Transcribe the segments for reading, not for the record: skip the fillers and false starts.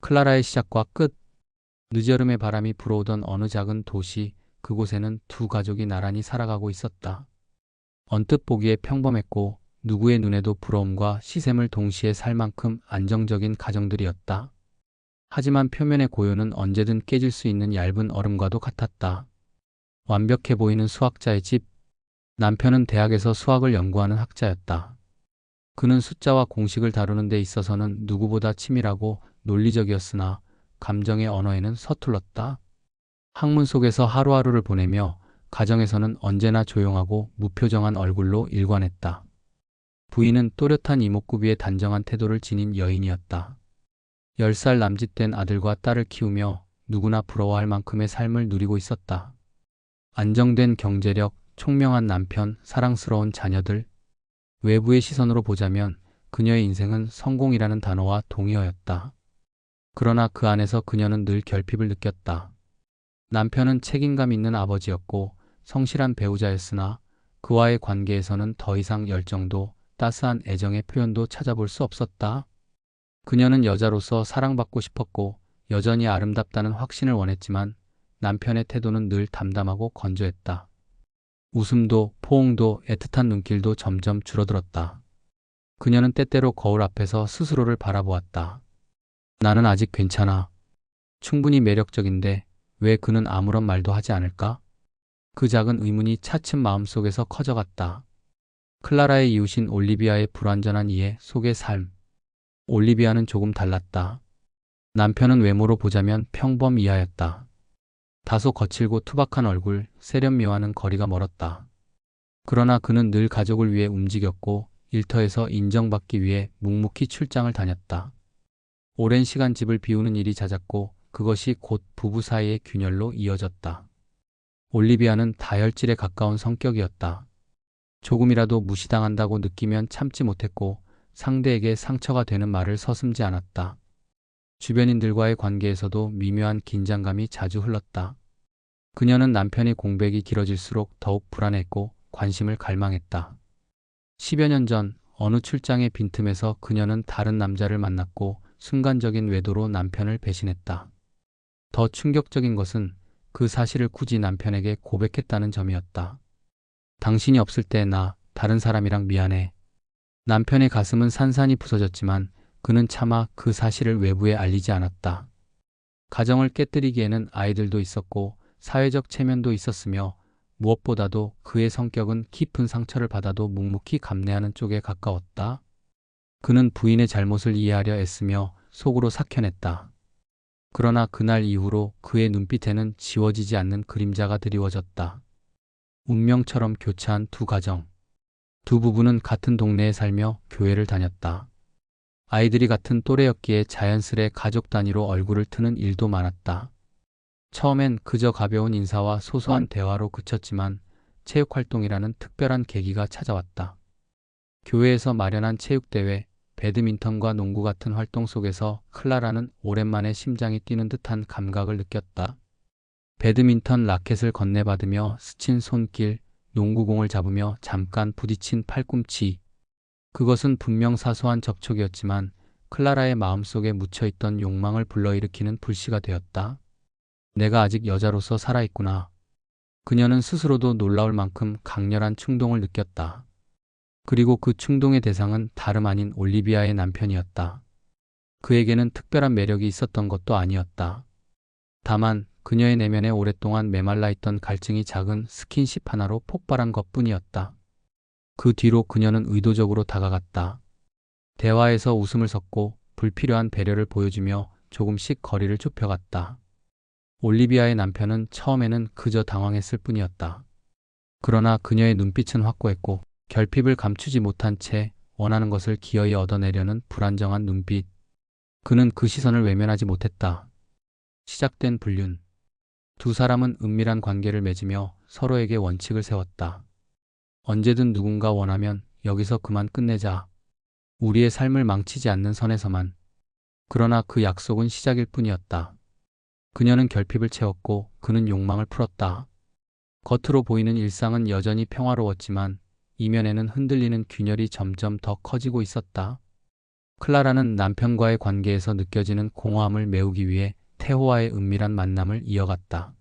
클라라의 시작과 끝. 늦여름의 바람이 불어오던 어느 작은 도시, 그곳에는 두 가족이 나란히 살아가고 있었다. 언뜻 보기에 평범했고 누구의 눈에도 부러움과 시샘을 동시에 살 만큼 안정적인 가정들이었다. 하지만 표면의 고요는 언제든 깨질 수 있는 얇은 얼음과도 같았다. 완벽해 보이는 수학자의 집. 남편은 대학에서 수학을 연구하는 학자였다. 그는 숫자와 공식을 다루는 데 있어서는 누구보다 치밀하고 논리적이었으나 감정의 언어에는 서툴렀다. 학문 속에서 하루하루를 보내며 가정에서는 언제나 조용하고 무표정한 얼굴로 일관했다. 부인은 또렷한 이목구비의 단정한 태도를 지닌 여인이었다. 10살 남짓된 아들과 딸을 키우며 누구나 부러워할 만큼의 삶을 누리고 있었다. 안정된 경제력, 총명한 남편, 사랑스러운 자녀들. 외부의 시선으로 보자면 그녀의 인생은 성공이라는 단어와 동의어였다. 그러나 그 안에서 그녀는 늘 결핍을 느꼈다. 남편은 책임감 있는 아버지였고 성실한 배우자였으나 그와의 관계에서는 더 이상 열정도 따스한 애정의 표현도 찾아볼 수 없었다. 그녀는 여자로서 사랑받고 싶었고 여전히 아름답다는 확신을 원했지만 남편의 태도는 늘 담담하고 건조했다. 웃음도 포옹도 애틋한 눈길도 점점 줄어들었다. 그녀는 때때로 거울 앞에서 스스로를 바라보았다. 나는 아직 괜찮아. 충분히 매력적인데 왜 그는 아무런 말도 하지 않을까? 그 작은 의문이 차츰 마음속에서 커져갔다. 클라라의 이웃인 올리비아의 불완전한 이해 속의 삶. 올리비아는 조금 달랐다. 남편은 외모로 보자면 평범이하였다. 다소 거칠고 투박한 얼굴, 세련미와는 거리가 멀었다. 그러나 그는 늘 가족을 위해 움직였고 일터에서 인정받기 위해 묵묵히 출장을 다녔다. 오랜 시간 집을 비우는 일이 잦았고 그것이 곧 부부 사이의 균열로 이어졌다. 올리비아는 다혈질에 가까운 성격이었다. 조금이라도 무시당한다고 느끼면 참지 못했고 상대에게 상처가 되는 말을 서슴지 않았다. 주변인들과의 관계에서도 미묘한 긴장감이 자주 흘렀다. 그녀는 남편의 공백이 길어질수록 더욱 불안했고 관심을 갈망했다. 10여 년 전 어느 출장의 빈틈에서 그녀는 다른 남자를 만났고 순간적인 외도로 남편을 배신했다. 더 충격적인 것은 그 사실을 굳이 남편에게 고백했다는 점이었다. 당신이 없을 때 나 다른 사람이랑 미안해. 남편의 가슴은 산산이 부서졌지만 그는 차마 그 사실을 외부에 알리지 않았다. 가정을 깨뜨리기에는 아이들도 있었고 사회적 체면도 있었으며 무엇보다도 그의 성격은 깊은 상처를 받아도 묵묵히 감내하는 쪽에 가까웠다. 그는 부인의 잘못을 이해하려 애쓰며 속으로 삭혀냈다. 그러나 그날 이후로 그의 눈빛에는 지워지지 않는 그림자가 드리워졌다. 운명처럼 교차한 두 가정. 두 부부는 같은 동네에 살며 교회를 다녔다. 아이들이 같은 또래였기에 자연스레 가족 단위로 얼굴을 트는 일도 많았다. 처음엔 그저 가벼운 인사와 소소한 대화로 그쳤지만 체육활동이라는 특별한 계기가 찾아왔다. 교회에서 마련한 체육대회, 배드민턴과 농구 같은 활동 속에서 클라라는 오랜만에 심장이 뛰는 듯한 감각을 느꼈다. 배드민턴 라켓을 건네받으며 스친 손길, 농구공을 잡으며 잠깐 부딪힌 팔꿈치. 그것은 분명 사소한 접촉이었지만 클라라의 마음속에 묻혀있던 욕망을 불러일으키는 불씨가 되었다. 내가 아직 여자로서 살아있구나. 그녀는 스스로도 놀라울 만큼 강렬한 충동을 느꼈다. 그리고 그 충동의 대상은 다름 아닌 올리비아의 남편이었다. 그에게는 특별한 매력이 있었던 것도 아니었다. 다만 그녀의 내면에 오랫동안 메말라 있던 갈증이 작은 스킨십 하나로 폭발한 것뿐이었다. 그 뒤로 그녀는 의도적으로 다가갔다. 대화에서 웃음을 섞고 불필요한 배려를 보여주며 조금씩 거리를 좁혀갔다. 올리비아의 남편은 처음에는 그저 당황했을 뿐이었다. 그러나 그녀의 눈빛은 확고했고 결핍을 감추지 못한 채 원하는 것을 기어이 얻어내려는 불안정한 눈빛. 그는 그 시선을 외면하지 못했다. 시작된 불륜. 두 사람은 은밀한 관계를 맺으며 서로에게 원칙을 세웠다. 언제든 누군가 원하면 여기서 그만 끝내자. 우리의 삶을 망치지 않는 선에서만. 그러나 그 약속은 시작일 뿐이었다. 그녀는 결핍을 채웠고 그는 욕망을 풀었다. 겉으로 보이는 일상은 여전히 평화로웠지만 이면에는 흔들리는 균열이 점점 더 커지고 있었다. 클라라는 남편과의 관계에서 느껴지는 공허함을 메우기 위해 태호와의 은밀한 만남을 이어갔다.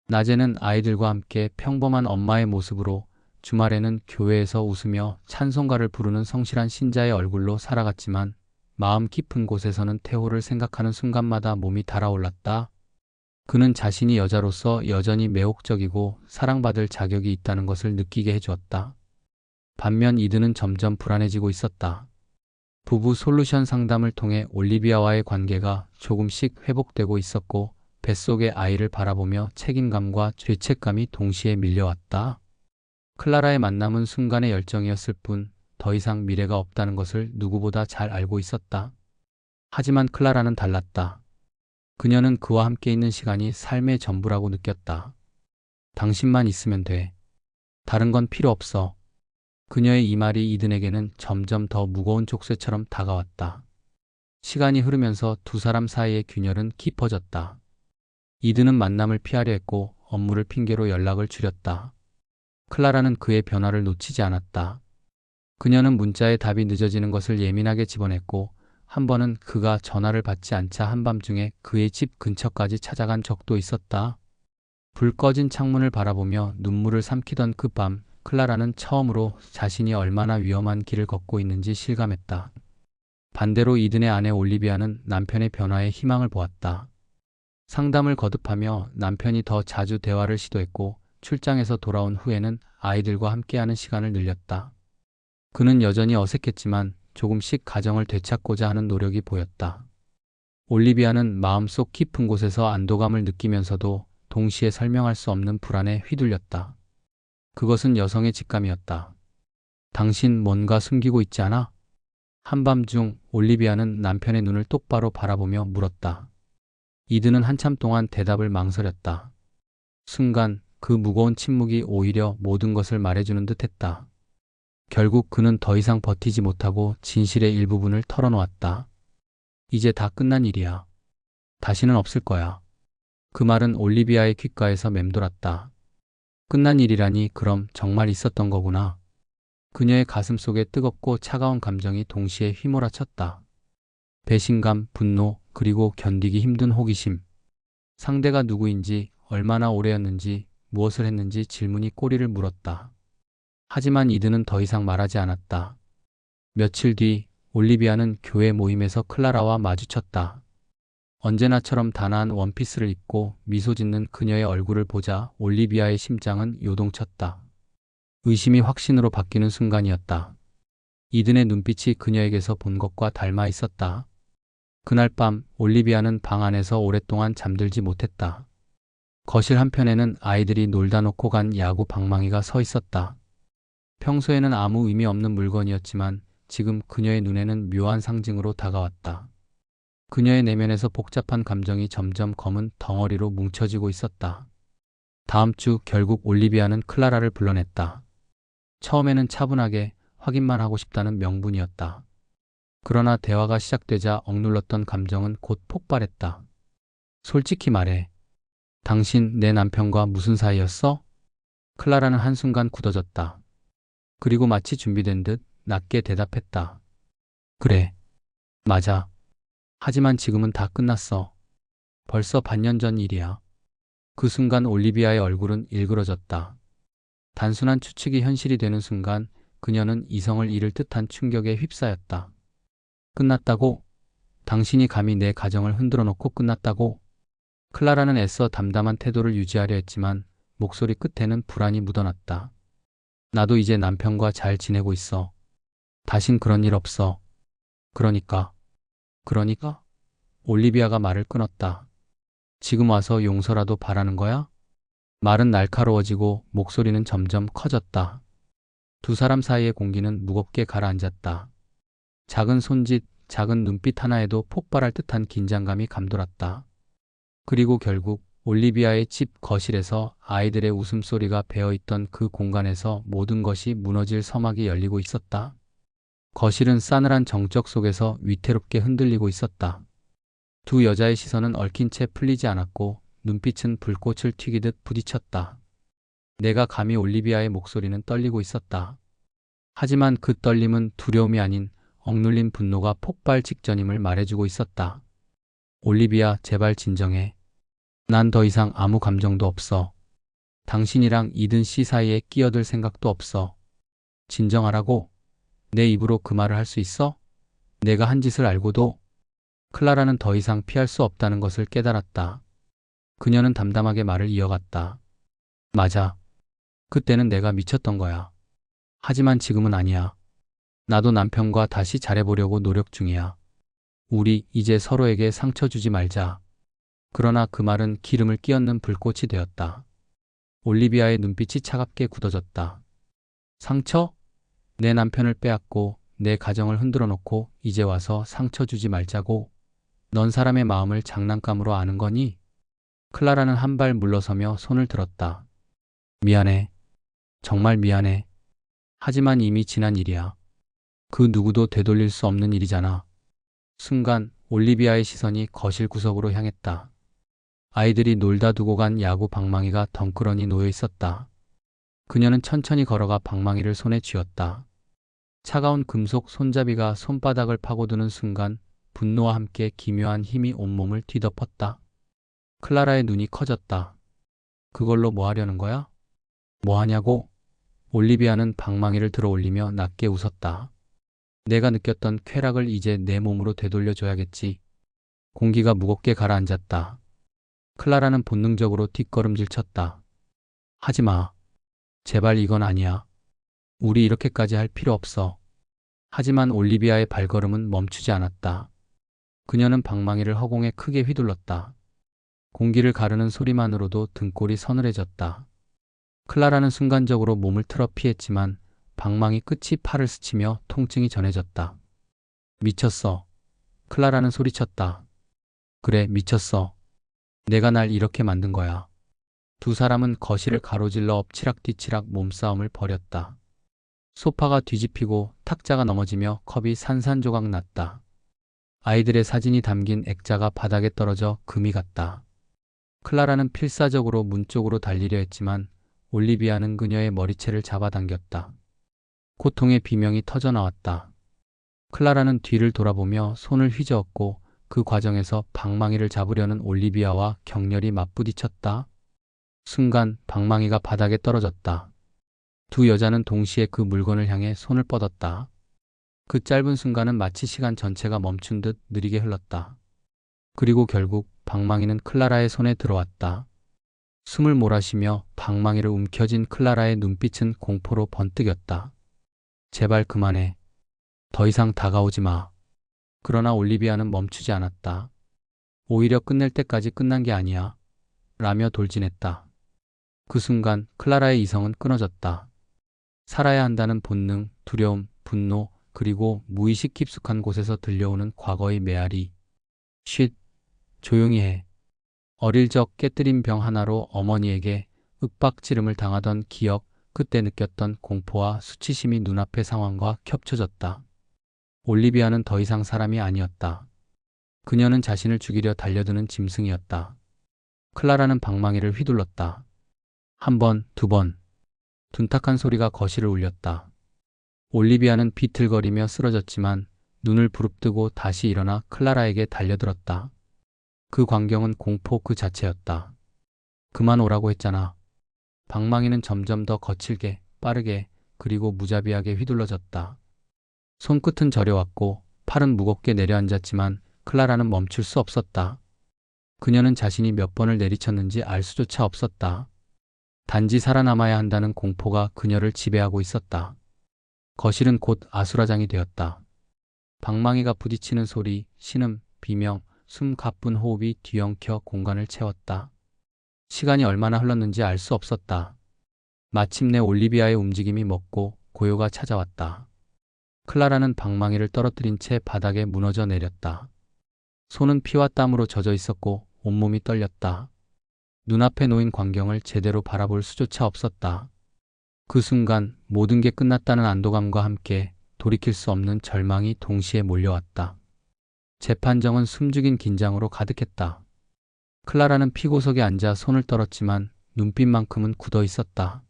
낮에는 아이들과 함께 평범한 엄마의 모습으로, 주말에는 교회에서 웃으며 찬송가를 부르는 성실한 신자의 얼굴로 살아갔지만 마음 깊은 곳에서는 태호를 생각하는 순간마다 몸이 달아올랐다. 그는 자신이 여자로서 여전히 매혹적이고 사랑받을 자격이 있다는 것을 느끼게 해주었다. 반면 이드는 점점 불안해지고 있었다. 부부 솔루션 상담을 통해 올리비아와의 관계가 조금씩 회복되고 있었고 뱃속의 아이를 바라보며 책임감과 죄책감이 동시에 밀려왔다. 클라라의 만남은 순간의 열정이었을 뿐 더 이상 미래가 없다는 것을 누구보다 잘 알고 있었다. 하지만 클라라는 달랐다. 그녀는 그와 함께 있는 시간이 삶의 전부라고 느꼈다. 당신만 있으면 돼. 다른 건 필요 없어. 그녀의 이 말이 이든에게는 점점 더 무거운 족쇄처럼 다가왔다. 시간이 흐르면서 두 사람 사이의 균열은 깊어졌다. 이든은 만남을 피하려 했고 업무를 핑계로 연락을 줄였다. 클라라는 그의 변화를 놓치지 않았다. 그녀는 문자에 답이 늦어지는 것을 예민하게 집어냈고 한 번은 그가 전화를 받지 않자 한밤중에 그의 집 근처까지 찾아간 적도 있었다. 불 꺼진 창문을 바라보며 눈물을 삼키던 그 밤, 클라라는 처음으로 자신이 얼마나 위험한 길을 걷고 있는지 실감했다. 반대로 이든의 아내 올리비아는 남편의 변화에 희망을 보았다. 상담을 거듭하며 남편이 더 자주 대화를 시도했고 출장에서 돌아온 후에는 아이들과 함께하는 시간을 늘렸다. 그는 여전히 어색했지만 조금씩 가정을 되찾고자 하는 노력이 보였다. 올리비아는 마음속 깊은 곳에서 안도감을 느끼면서도 동시에 설명할 수 없는 불안에 휘둘렸다. 그것은 여성의 직감이었다. 당신 뭔가 숨기고 있지 않아? 한밤중 올리비아는 남편의 눈을 똑바로 바라보며 물었다. 이드는 한참 동안 대답을 망설였다. 순간 그 무거운 침묵이 오히려 모든 것을 말해주는 듯했다. 결국 그는 더 이상 버티지 못하고 진실의 일부분을 털어놓았다. 이제 다 끝난 일이야. 다시는 없을 거야. 그 말은 올리비아의 귓가에서 맴돌았다. 끝난 일이라니 그럼 정말 있었던 거구나. 그녀의 가슴 속에 뜨겁고 차가운 감정이 동시에 휘몰아쳤다. 배신감, 분노, 그리고 견디기 힘든 호기심. 상대가 누구인지, 얼마나 오래였는지, 무엇을 했는지 질문이 꼬리를 물었다. 하지만 이드는 더 이상 말하지 않았다. 며칠 뒤 올리비아는 교회 모임에서 클라라와 마주쳤다. 언제나처럼 단아한 원피스를 입고 미소 짓는 그녀의 얼굴을 보자 올리비아의 심장은 요동쳤다. 의심이 확신으로 바뀌는 순간이었다. 이든의 눈빛이 그녀에게서 본 것과 닮아 있었다. 그날 밤 올리비아는 방 안에서 오랫동안 잠들지 못했다. 거실 한편에는 아이들이 놀다 놓고 간 야구 방망이가 서 있었다. 평소에는 아무 의미 없는 물건이었지만 지금 그녀의 눈에는 묘한 상징으로 다가왔다. 그녀의 내면에서 복잡한 감정이 점점 검은 덩어리로 뭉쳐지고 있었다. 다음 주 결국 올리비아는 클라라를 불러냈다. 처음에는 차분하게 확인만 하고 싶다는 명분이었다. 그러나 대화가 시작되자 억눌렀던 감정은 곧 폭발했다. 솔직히 말해. 당신 내 남편과 무슨 사이였어? 클라라는 한순간 굳어졌다. 그리고 마치 준비된 듯 낮게 대답했다. 그래. 맞아. 하지만 지금은 다 끝났어. 벌써 반년 전 일이야. 그 순간 올리비아의 얼굴은 일그러졌다. 단순한 추측이 현실이 되는 순간 그녀는 이성을 잃을 듯한 충격에 휩싸였다. 끝났다고? 당신이 감히 내 가정을 흔들어 놓고 끝났다고? 클라라는 애써 담담한 태도를 유지하려 했지만 목소리 끝에는 불안이 묻어났다. 나도 이제 남편과 잘 지내고 있어. 다신 그런 일 없어. 그러니까? 올리비아가 말을 끊었다. 지금 와서 용서라도 바라는 거야? 말은 날카로워지고 목소리는 점점 커졌다. 두 사람 사이의 공기는 무겁게 가라앉았다. 작은 손짓, 작은 눈빛 하나에도 폭발할 듯한 긴장감이 감돌았다. 그리고 결국 올리비아의 집 거실에서 아이들의 웃음소리가 배어있던 그 공간에서 모든 것이 무너질 서막이 열리고 있었다. 거실은 싸늘한 정적 속에서 위태롭게 흔들리고 있었다. 두 여자의 시선은 얽힌 채 풀리지 않았고 눈빛은 불꽃을 튀기듯 부딪혔다. 내가 감히 올리비아의 목소리는 떨리고 있었다. 하지만 그 떨림은 두려움이 아닌 억눌린 분노가 폭발 직전임을 말해주고 있었다. 올리비아, 제발 진정해. 난 더 이상 아무 감정도 없어. 당신이랑 이든 씨 사이에 끼어들 생각도 없어. 진정하라고? 내 입으로 그 말을 할 수 있어? 내가 한 짓을 알고도? 클라라는 더 이상 피할 수 없다는 것을 깨달았다. 그녀는 담담하게 말을 이어갔다. 맞아. 그때는 내가 미쳤던 거야. 하지만 지금은 아니야. 나도 남편과 다시 잘해보려고 노력 중이야. 우리 이제 서로에게 상처 주지 말자. 그러나 그 말은 기름을 끼얹는 불꽃이 되었다. 올리비아의 눈빛이 차갑게 굳어졌다. 상처? 내 남편을 빼앗고 내 가정을 흔들어 놓고 이제 와서 상처 주지 말자고? 넌 사람의 마음을 장난감으로 아는 거니? 클라라는 한 발 물러서며 손을 들었다. 미안해. 정말 미안해. 하지만 이미 지난 일이야. 그 누구도 되돌릴 수 없는 일이잖아. 순간 올리비아의 시선이 거실 구석으로 향했다. 아이들이 놀다 두고 간 야구 방망이가 덩그러니 놓여 있었다. 그녀는 천천히 걸어가 방망이를 손에 쥐었다. 차가운 금속 손잡이가 손바닥을 파고드는 순간 분노와 함께 기묘한 힘이 온몸을 뒤덮었다. 클라라의 눈이 커졌다. 그걸로 뭐 하려는 거야? 뭐 하냐고? 올리비아는 방망이를 들어 올리며 낮게 웃었다. 내가 느꼈던 쾌락을 이제 내 몸으로 되돌려줘야겠지. 공기가 무겁게 가라앉았다. 클라라는 본능적으로 뒷걸음질 쳤다. 하지 마. 제발 이건 아니야. 우리 이렇게까지 할 필요 없어. 하지만 올리비아의 발걸음은 멈추지 않았다. 그녀는 방망이를 허공에 크게 휘둘렀다. 공기를 가르는 소리만으로도 등골이 서늘해졌다. 클라라는 순간적으로 몸을 틀어 피했지만 방망이 끝이 팔을 스치며 통증이 전해졌다. 미쳤어. 클라라는 소리쳤다. 그래, 미쳤어. 내가 날 이렇게 만든 거야. 두 사람은 거실을 가로질러 엎치락뒤치락 몸싸움을 벌였다. 소파가 뒤집히고 탁자가 넘어지며 컵이 산산조각 났다. 아이들의 사진이 담긴 액자가 바닥에 떨어져 금이 갔다. 클라라는 필사적으로 문 쪽으로 달리려 했지만 올리비아는 그녀의 머리채를 잡아당겼다. 고통의 비명이 터져나왔다. 클라라는 뒤를 돌아보며 손을 휘저었고 그 과정에서 방망이를 잡으려는 올리비아와 격렬히 맞부딪혔다. 순간 방망이가 바닥에 떨어졌다. 두 여자는 동시에 그 물건을 향해 손을 뻗었다. 그 짧은 순간은 마치 시간 전체가 멈춘 듯 느리게 흘렀다. 그리고 결국 방망이는 클라라의 손에 들어왔다. 숨을 몰아쉬며 방망이를 움켜쥔 클라라의 눈빛은 공포로 번뜩였다. 제발 그만해. 더 이상 다가오지 마. 그러나 올리비아는 멈추지 않았다. 오히려 끝낼 때까지 끝난 게 아니야. 라며 돌진했다. 그 순간 클라라의 이성은 끊어졌다. 살아야 한다는 본능, 두려움, 분노, 그리고 무의식 깊숙한 곳에서 들려오는 과거의 메아리. 쉿, 조용히 해. 어릴 적 깨뜨린 병 하나로 어머니에게 윽박지름을 당하던 기억, 그때 느꼈던 공포와 수치심이 눈앞의 상황과 겹쳐졌다. 올리비아는 더 이상 사람이 아니었다. 그녀는 자신을 죽이려 달려드는 짐승이었다. 클라라는 방망이를 휘둘렀다. 한 번, 두 번. 둔탁한 소리가 거실을 울렸다. 올리비아는 비틀거리며 쓰러졌지만 눈을 부릅뜨고 다시 일어나 클라라에게 달려들었다. 그 광경은 공포 그 자체였다. 그만 오라고 했잖아. 방망이는 점점 더 거칠게, 빠르게, 그리고 무자비하게 휘둘러졌다. 손끝은 저려왔고 팔은 무겁게 내려앉았지만 클라라는 멈출 수 없었다. 그녀는 자신이 몇 번을 내리쳤는지 알 수조차 없었다. 단지 살아남아야 한다는 공포가 그녀를 지배하고 있었다. 거실은 곧 아수라장이 되었다. 방망이가 부딪히는 소리, 신음, 비명, 숨 가쁜 호흡이 뒤엉켜 공간을 채웠다. 시간이 얼마나 흘렀는지 알 수 없었다. 마침내 올리비아의 움직임이 멎고 고요가 찾아왔다. 클라라는 방망이를 떨어뜨린 채 바닥에 무너져 내렸다. 손은 피와 땀으로 젖어 있었고 온몸이 떨렸다. 눈앞에 놓인 광경을 제대로 바라볼 수조차 없었다. 그 순간 모든 게 끝났다는 안도감과 함께 돌이킬 수 없는 절망이 동시에 몰려왔다. 재판정은 숨죽인 긴장으로 가득했다. 클라라는 피고석에 앉아 손을 떨었지만 눈빛만큼은 굳어 있었다.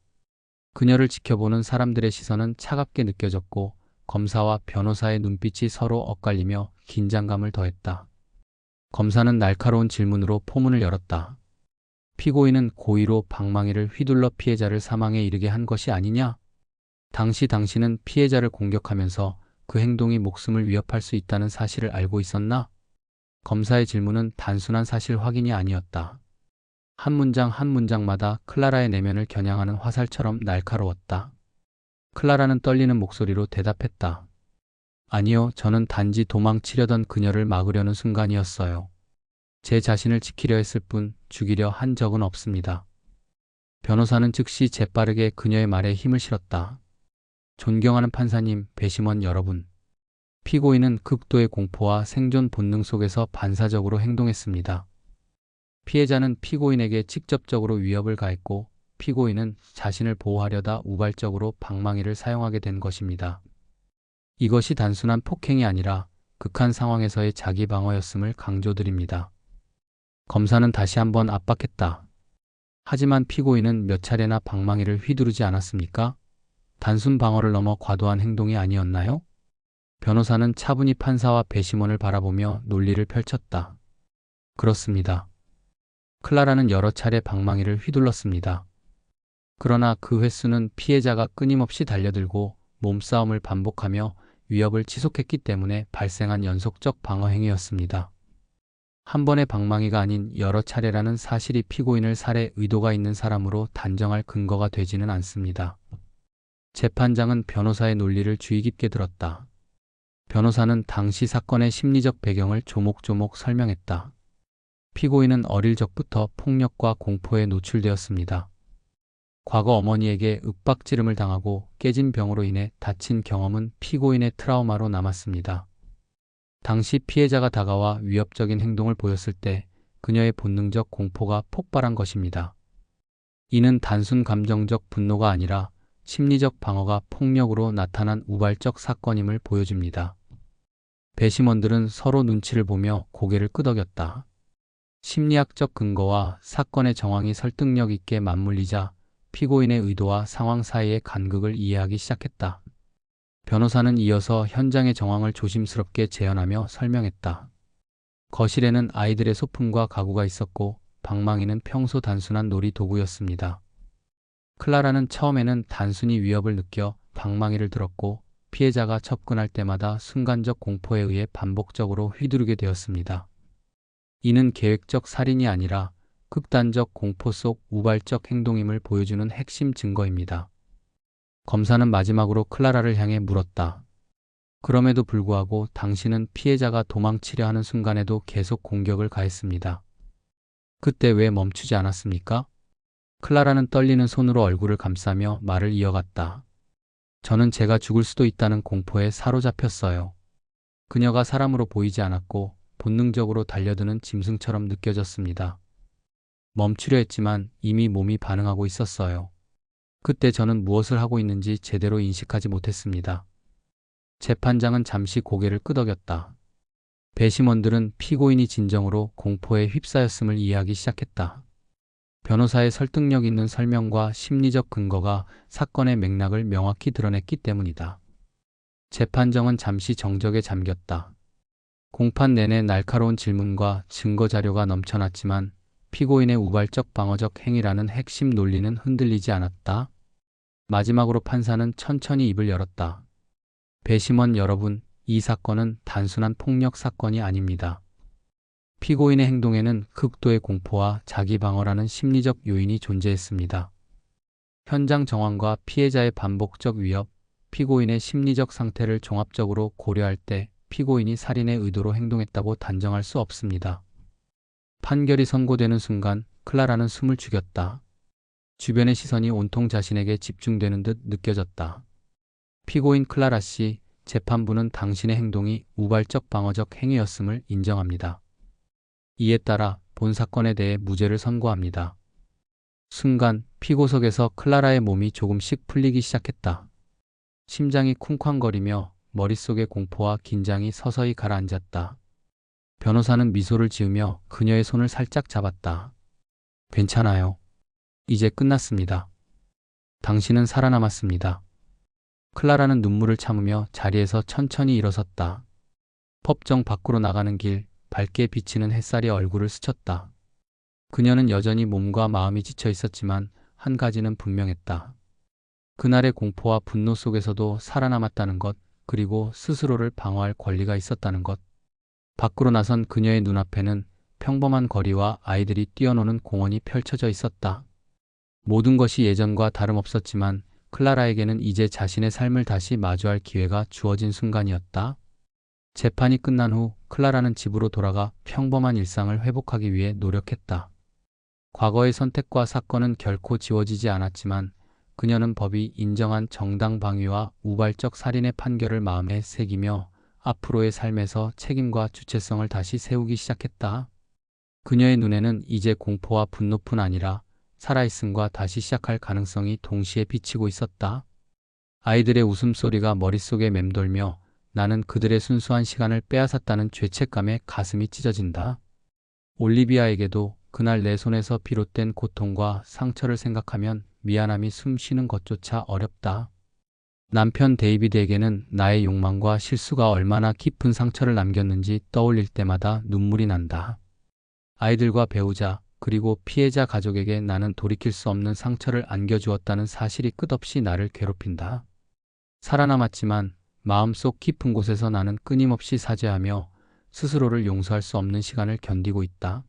그녀를 지켜보는 사람들의 시선은 차갑게 느껴졌고 검사와 변호사의 눈빛이 서로 엇갈리며 긴장감을 더했다. 검사는 날카로운 질문으로 포문을 열었다. 피고인은 고의로 방망이를 휘둘러 피해자를 사망에 이르게 한 것이 아니냐? 당시 당신은 피해자를 공격하면서 그 행동이 목숨을 위협할 수 있다는 사실을 알고 있었나? 검사의 질문은 단순한 사실 확인이 아니었다. 한 문장 한 문장마다 클라라의 내면을 겨냥하는 화살처럼 날카로웠다. 클라라는 떨리는 목소리로 대답했다. 아니요, 저는 단지 도망치려던 그녀를 막으려는 순간이었어요. 제 자신을 지키려 했을 뿐 죽이려 한 적은 없습니다. 변호사는 즉시 재빠르게 그녀의 말에 힘을 실었다. 존경하는 판사님, 배심원 여러분. 피고인은 극도의 공포와 생존 본능 속에서 반사적으로 행동했습니다. 피해자는 피고인에게 직접적으로 위협을 가했고 피고인은 자신을 보호하려다 우발적으로 방망이를 사용하게 된 것입니다. 이것이 단순한 폭행이 아니라 극한 상황에서의 자기 방어였음을 강조드립니다. 검사는 다시 한번 압박했다. 하지만 피고인은 몇 차례나 방망이를 휘두르지 않았습니까? 단순 방어를 넘어 과도한 행동이 아니었나요? 변호사는 차분히 판사와 배심원을 바라보며 논리를 펼쳤다. 그렇습니다. 클라라는 여러 차례 방망이를 휘둘렀습니다. 그러나 그 횟수는 피해자가 끊임없이 달려들고 몸싸움을 반복하며 위협을 지속했기 때문에 발생한 연속적 방어 행위였습니다. 한 번의 방망이가 아닌 여러 차례라는 사실이 피고인을 살해 의도가 있는 사람으로 단정할 근거가 되지는 않습니다. 재판장은 변호사의 논리를 주의 깊게 들었다. 변호사는 당시 사건의 심리적 배경을 조목조목 설명했다. 피고인은 어릴 적부터 폭력과 공포에 노출되었습니다. 과거 어머니에게 윽박지름을 당하고 깨진 병으로 인해 다친 경험은 피고인의 트라우마로 남았습니다. 당시 피해자가 다가와 위협적인 행동을 보였을 때 그녀의 본능적 공포가 폭발한 것입니다. 이는 단순 감정적 분노가 아니라 심리적 방어가 폭력으로 나타난 우발적 사건임을 보여줍니다. 배심원들은 서로 눈치를 보며 고개를 끄덕였다. 심리학적 근거와 사건의 정황이 설득력 있게 맞물리자 피고인의 의도와 상황 사이의 간극을 이해하기 시작했다. 변호사는 이어서 현장의 정황을 조심스럽게 재현하며 설명했다. 거실에는 아이들의 소품과 가구가 있었고 방망이는 평소 단순한 놀이 도구였습니다. 클라라는 처음에는 단순히 위협을 느껴 방망이를 들었고 피해자가 접근할 때마다 순간적 공포에 의해 반복적으로 휘두르게 되었습니다. 이는 계획적 살인이 아니라 극단적 공포 속 우발적 행동임을 보여주는 핵심 증거입니다. 검사는 마지막으로 클라라를 향해 물었다. 그럼에도 불구하고 당신은 피해자가 도망치려 하는 순간에도 계속 공격을 가했습니다. 그때 왜 멈추지 않았습니까? 클라라는 떨리는 손으로 얼굴을 감싸며 말을 이어갔다. 저는 제가 죽을 수도 있다는 공포에 사로잡혔어요. 그녀가 사람으로 보이지 않았고 본능적으로 달려드는 짐승처럼 느껴졌습니다. 멈추려 했지만 이미 몸이 반응하고 있었어요. 그때 저는 무엇을 하고 있는지 제대로 인식하지 못했습니다. 재판장은 잠시 고개를 끄덕였다. 배심원들은 피고인이 진정으로 공포에 휩싸였음을 이해하기 시작했다. 변호사의 설득력 있는 설명과 심리적 근거가 사건의 맥락을 명확히 드러냈기 때문이다. 재판정은 잠시 정적에 잠겼다. 공판 내내 날카로운 질문과 증거 자료가 넘쳐났지만 피고인의 우발적 방어적 행위라는 핵심 논리는 흔들리지 않았다. 마지막으로 판사는 천천히 입을 열었다. 배심원 여러분, 이 사건은 단순한 폭력 사건이 아닙니다. 피고인의 행동에는 극도의 공포와 자기 방어라는 심리적 요인이 존재했습니다. 현장 정황과 피해자의 반복적 위협, 피고인의 심리적 상태를 종합적으로 고려할 때 피고인이 살인의 의도로 행동했다고 단정할 수 없습니다. 판결이 선고되는 순간 클라라는 숨을 죽였다. 주변의 시선이 온통 자신에게 집중되는 듯 느껴졌다. 피고인 클라라 씨, 재판부는 당신의 행동이 우발적 방어적 행위였음을 인정합니다. 이에 따라 본 사건에 대해 무죄를 선고합니다. 순간 피고석에서 클라라의 몸이 조금씩 풀리기 시작했다. 심장이 쿵쾅거리며 머릿속의 공포와 긴장이 서서히 가라앉았다. 변호사는 미소를 지으며 그녀의 손을 살짝 잡았다. 괜찮아요. 이제 끝났습니다. 당신은 살아남았습니다. 클라라는 눈물을 참으며 자리에서 천천히 일어섰다. 법정 밖으로 나가는 길, 밝게 비치는 햇살이 얼굴을 스쳤다. 그녀는 여전히 몸과 마음이 지쳐 있었지만 한 가지는 분명했다. 그날의 공포와 분노 속에서도 살아남았다는 것, 그리고 스스로를 방어할 권리가 있었다는 것. 밖으로 나선 그녀의 눈앞에는 평범한 거리와 아이들이 뛰어노는 공원이 펼쳐져 있었다. 모든 것이 예전과 다름없었지만 클라라에게는 이제 자신의 삶을 다시 마주할 기회가 주어진 순간이었다. 재판이 끝난 후 클라라는 집으로 돌아가 평범한 일상을 회복하기 위해 노력했다. 과거의 선택과 사건은 결코 지워지지 않았지만 그녀는 법이 인정한 정당방위와 우발적 살인의 판결을 마음에 새기며 앞으로의 삶에서 책임과 주체성을 다시 세우기 시작했다. 그녀의 눈에는 이제 공포와 분노뿐 아니라 살아있음과 다시 시작할 가능성이 동시에 비치고 있었다. 아이들의 웃음소리가 머릿속에 맴돌며 나는 그들의 순수한 시간을 빼앗았다는 죄책감에 가슴이 찢어진다. 올리비아에게도 그날 내 손에서 비롯된 고통과 상처를 생각하면 미안함이 숨 쉬는 것조차 어렵다. 남편 데이비드에게는 나의 욕망과 실수가 얼마나 깊은 상처를 남겼는지 떠올릴 때마다 눈물이 난다. 아이들과 배우자, 그리고 피해자 가족에게 나는 돌이킬 수 없는 상처를 안겨주었다는 사실이 끝없이 나를 괴롭힌다. 살아남았지만 마음속 깊은 곳에서 나는 끊임없이 사죄하며 스스로를 용서할 수 없는 시간을 견디고 있다.